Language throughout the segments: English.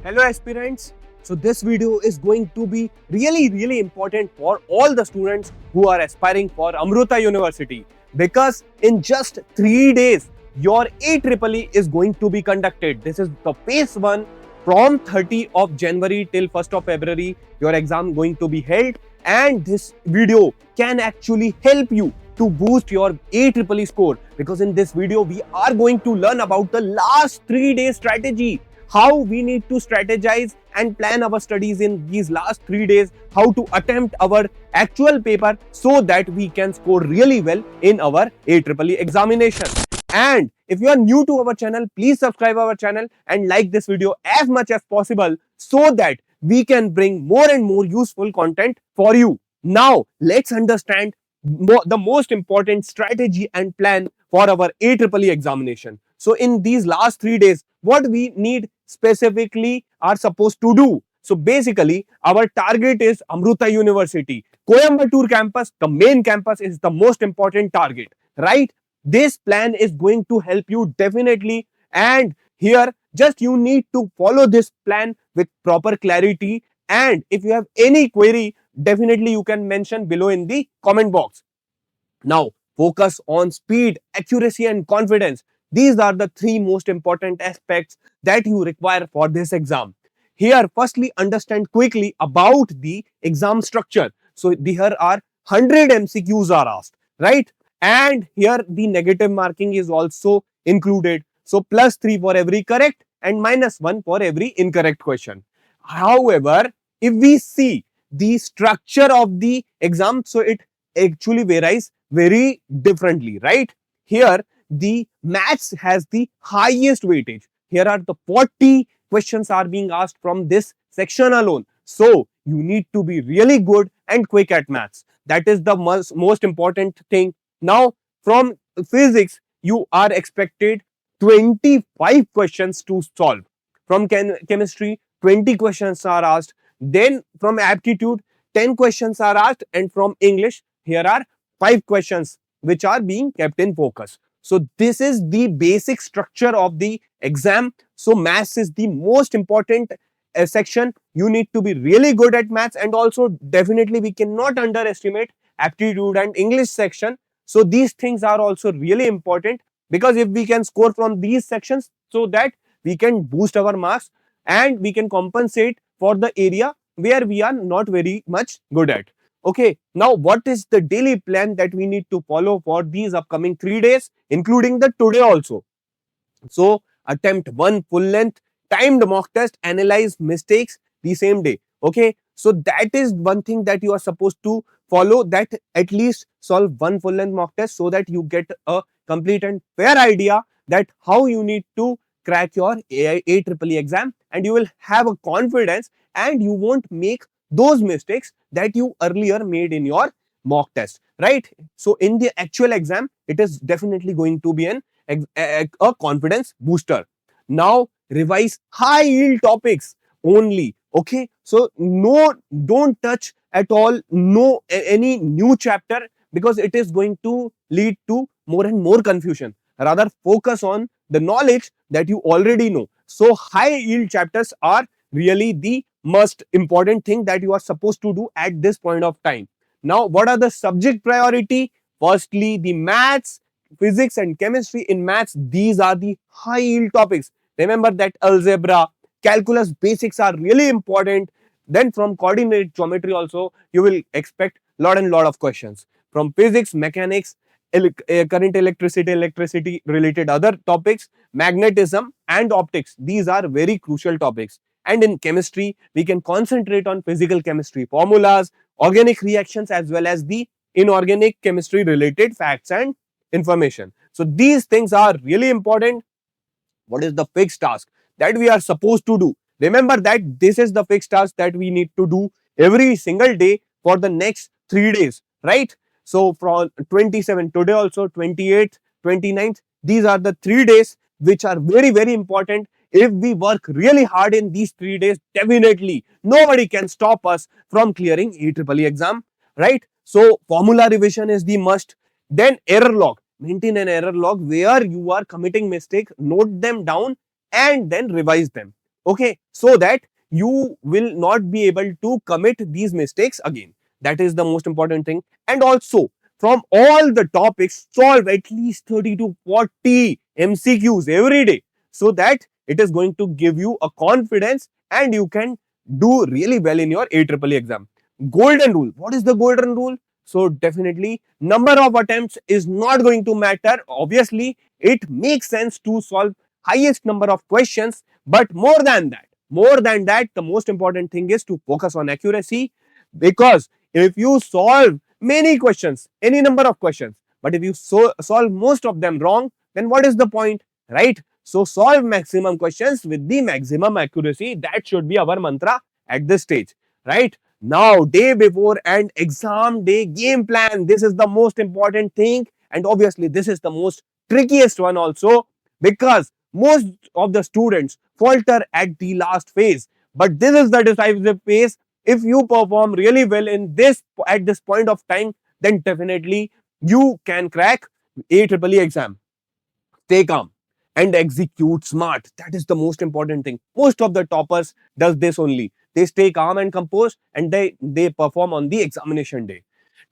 Hello aspirants. So this video is going to be really important for all the students who are aspiring for Amrita University, because in just 3 days your AEEE is going to be conducted. This is the phase 1 from 30 of January till 1st of February. Your exam going to be held, and this video can actually help you to boost your AEEE score, because in this video we are going to learn about the last 3 days strategy, how we need to strategize and plan our studies in these last 3 days, how to attempt our actual paper so that we can score really well in our AEEE examination. And if you are new to our channel, please subscribe our channel and like this video as much as possible so that we can bring more and more useful content for you. Now, let's understand the most important strategy and plan for our AEEE examination. So in these last 3 days, what we need specifically are supposed to do. So basically, our target is Amrita University. Coimbatore campus, the main campus, is the most important target, right? This plan is going to help you definitely, and here just you need to follow this plan with proper clarity. And if you have any query, definitely you can mention below in the comment box. Now, focus on speed, accuracy and confidence. These are the 3 most important aspects that you require for this exam. Here, firstly, understand quickly about the exam structure. So, here are 100 MCQs are asked, right? And here the negative marking is also included. So, +3 for every correct and -1 for every incorrect question. However, if we see the structure of the exam, so it actually varies very differently, right? Here, the maths has the highest weightage. Here are the 40 questions are being asked from this section alone. So, you need to be really good and quick at maths. That is the most important thing. Now, from physics, you are expected 25 questions to solve. From chemistry, 20 questions are asked. Then from aptitude, 10 questions are asked. And from English, here are 5 questions which are being kept in focus. So this is the basic structure of the exam. So maths is the most important section. You need to be really good at maths, and also definitely we cannot underestimate aptitude and English section. So these things are also really important, because if we can score from these sections, so that we can boost our marks and we can compensate for the area where we are not very much good at. Okay, now what is the daily plan that we need to follow for these upcoming 3 days, including the today also? So attempt 1 full length timed mock test, analyze mistakes the same day. Okay, so that is one thing that you are supposed to follow, that at least solve 1 full length mock test, so that you get a complete and fair idea that how you need to crack your AEEE exam, and you will have a confidence and you won't make those mistakes that you earlier made in your mock test, right? So in the actual exam, it is definitely going to be a confidence booster. Now, revise high yield topics only. Okay, so don't touch at all any new chapter, because it is going to lead to more and more confusion. Rather, focus on the knowledge that you already know. So high yield chapters are really the most important thing that you are supposed to do at this point of time. Now, what are the subject priority? Firstly, the maths, physics and chemistry. In maths, these are the high yield topics. Remember that algebra, calculus basics are really important. Then from coordinate geometry also, you will expect lot of questions. From physics, mechanics, current, electricity related other topics, magnetism and optics. These are very crucial topics. And in chemistry, we can concentrate on physical chemistry formulas, organic reactions, as well as the inorganic chemistry related facts and information. So these things are really important. What is the fixed task that we are supposed to do? Remember that this is the fixed task that we need to do every single day for the next 3 days, right? So from 27 today also, 28th, 29th, these are the 3 days which are very important. If we work really hard in these 3 days, definitely nobody can stop us from clearing AEEE exam, right? So formula revision is the must. Then error log. Maintain an error log where you are committing mistake, note them down and then revise them. okay, so that you will not be able to commit these mistakes again. That is the most important thing. And also, from all the topics, solve at least 30 to 40 MCQs every day, so that it is going to give you a confidence and you can do really well in your AEEE exam. Golden rule. What is the golden rule? So definitely number of attempts is not going to matter. Obviously, it makes sense to solve highest number of questions, but more than that, the most important thing is to focus on accuracy, because if you solve many questions, any number of questions, but if you solve most of them wrong, then what is the point, right? So solve maximum questions with the maximum accuracy. That should be our mantra at this stage, right? Now, day before and exam day game plan. This is the most important thing, and obviously, this is the most trickiest one also, because most of the students falter at the last phase. But this is the decisive phase. If you perform really well in this at this point of time, then definitely you can crack AEEE exam. Stay calm and execute smart. That is the most important thing. Most of the toppers does this only. They stay calm and composed, and they perform on the examination day.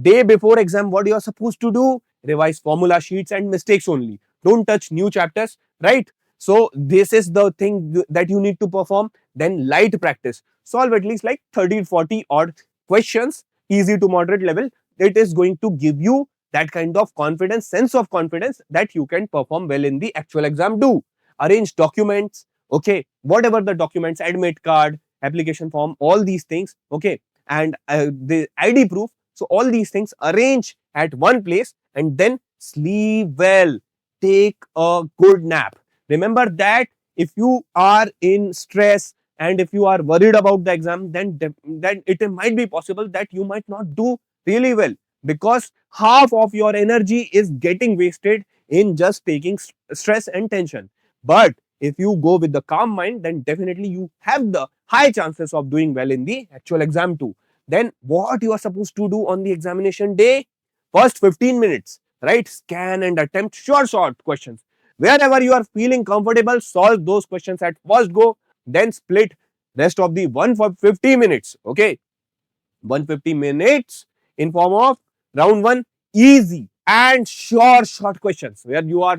Day before exam, what you are supposed to do? Revise formula sheets and mistakes only. Don't touch new chapters, right? So this is the thing that you need to perform. Then light practice. Solve at least like 30, 40 odd questions, easy to moderate level. It is going to give you that kind of confidence, sense of confidence, that you can perform well in the actual exam. Do arrange documents, okay, whatever the documents, admit card, application form, all these things, okay, and the ID proof. So all these things arrange at one place, and then sleep well. Take a good nap. Remember that if you are in stress and if you are worried about the exam, then it might be possible that you might not do really well, because half of your energy is getting wasted in just taking stress and tension. But if you go with the calm mind, then definitely you have the high chances of doing well in the actual exam too. Then what you are supposed to do on the examination day? First 15 minutes, right? Scan and attempt short questions. Wherever you are feeling comfortable, solve those questions at first go, then split rest of the 150 minutes, okay? 150 minutes in form of round 1 easy and short questions, where you are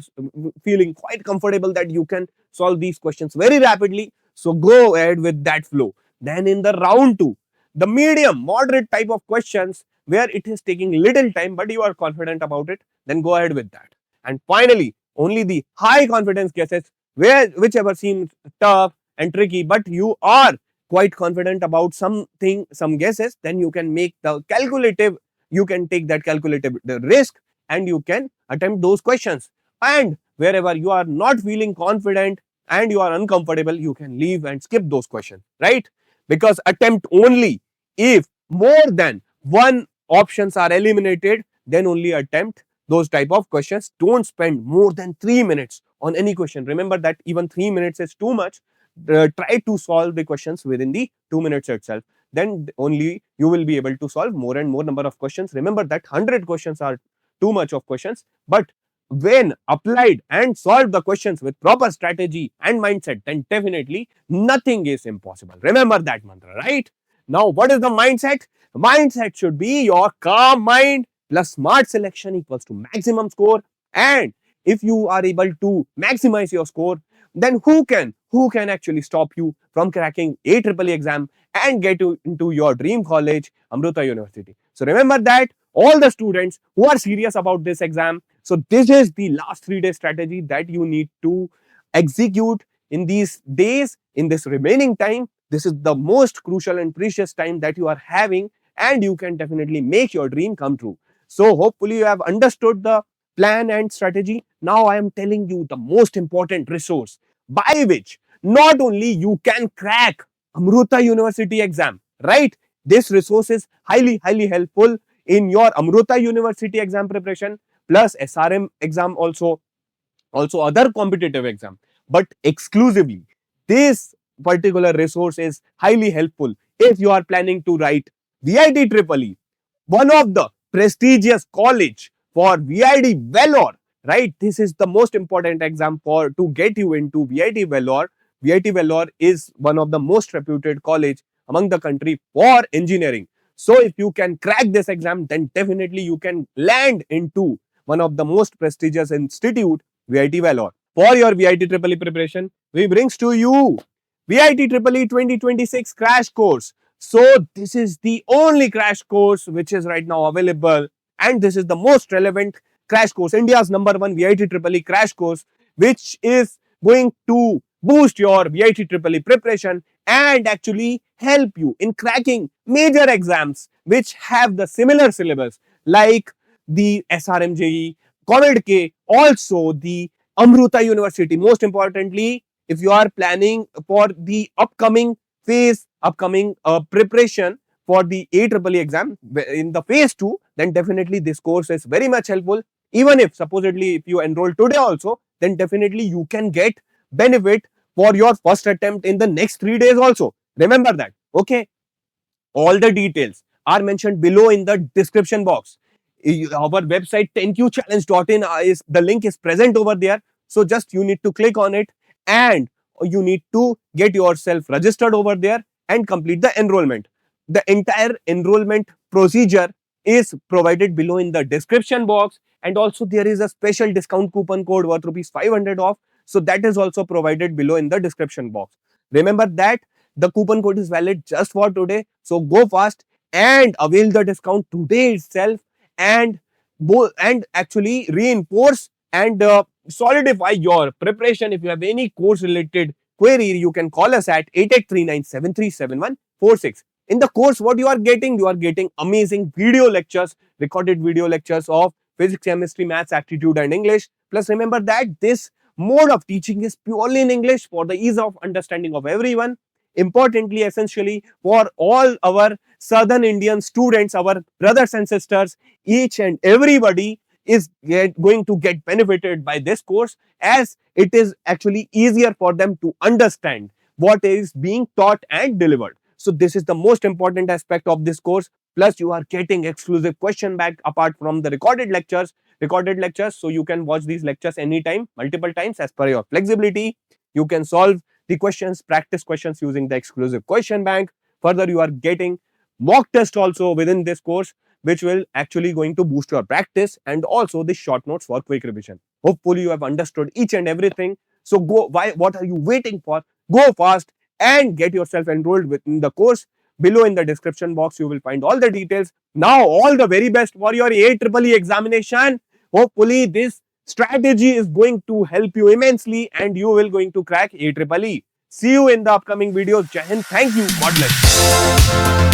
feeling quite comfortable that you can solve these questions very rapidly. So go ahead with that flow. Then in the round 2, the medium moderate type of questions, where it is taking little time but you are confident about it, then go ahead with that. And finally, only the high confidence cases, where whichever seems tough and tricky, but you are quite confident about something, some guesses, then you can make the calculative, you can take that calculative the risk, and you can attempt those questions. And wherever you are not feeling confident and you are uncomfortable, you can leave and skip those questions, right? Because attempt only if more than one options are eliminated, then only attempt those type of questions. Don't spend more than 3 minutes on any question. Remember that even 3 minutes is too much. Try to solve the questions within the 2 minutes itself. Then only you will be able to solve more and more number of questions. Remember that 100 questions are too much of questions, but when applied and solved the questions with proper strategy and mindset, then definitely nothing is impossible. Remember that mantra, right? Now, what is the mindset? Mindset should be your calm mind plus smart selection equals to maximum score. And if you are able to maximize your score, then who can actually stop you from cracking AEEE exam and get you into your dream college, Amrita University? So remember that all the students who are serious about this exam, so this is the last 3-day strategy that you need to execute in these days, in this remaining time. This is the most crucial and precious time that you are having, and you can definitely make your dream come true. So hopefully you have understood the plan and strategy. Now I am telling you the most important resource by which not only you can crack Amrita University exam, right? This resource is highly helpful in your Amrita University exam preparation, plus SRM exam, also other competitive exam. But exclusively, this particular resource is highly helpful if you are planning to write VITEEE, one of the prestigious college for VID Vellore, right? This is the most important exam for to get you into VID Vellore, VIT Vellore is one of the most reputed college among the country for engineering. So if you can crack this exam, then definitely you can land into one of the most prestigious institute, VIT Vellore. For your VIT EEE preparation, we brings to you VIT EEE 2026 crash course. So this is the only crash course which is right now available, and this is the most relevant crash course, India's #1 VIT EEE crash course, which is going to boost your VIT EEE preparation and actually help you in cracking major exams which have the similar syllabus like the SRMJEE, COMEDK, also the Amrita University. Most importantly, if you are planning for the upcoming preparation for the AEEE exam in the phase 2, then definitely this course is very much helpful. Even if supposedly if you enroll today also, then definitely you can get benefit for your first attempt in the next 3 days also. Remember that. Okay. All the details are mentioned below in the description box. Our website thankyouchallenge.in is the link is present over there. So just you need to click on it and you need to get yourself registered over there and complete the enrollment. The entire enrollment procedure is provided below in the description box, and also there is a special discount coupon code worth ₹500 off. So that is also provided below in the description box. Remember that the coupon code is valid just for today. So go fast and avail the discount today itself, and actually reinforce and solidify your preparation. If you have any course related query, you can call us at 8839737146. In the course, what you are getting amazing video lectures, recorded video lectures of physics, chemistry, maths, aptitude and English. Plus remember that this mode of teaching is purely in English for the ease of understanding of everyone. Importantly, essentially for all our southern Indian students, our brothers and sisters, each and everybody is going to get benefited by this course, as it is actually easier for them to understand what is being taught and delivered. So this is the most important aspect of this course. Plus you are getting exclusive question bank apart from the recorded lectures. So you can watch these lectures anytime, multiple times as per your flexibility. You can solve the questions, practice questions using the exclusive question bank. Further, you are getting mock test also within this course, which will actually going to boost your practice, and also the short notes for quick revision. Hopefully you have understood each and everything. So what are you waiting for? Go fast and get yourself enrolled within the course. Below in the description box, you will find all the details. Now, all the very best for your AEEE examination. Hopefully, this strategy is going to help you immensely and you will going to crack AEEE. See you in the upcoming videos. Jai Hind. Thank you. God bless.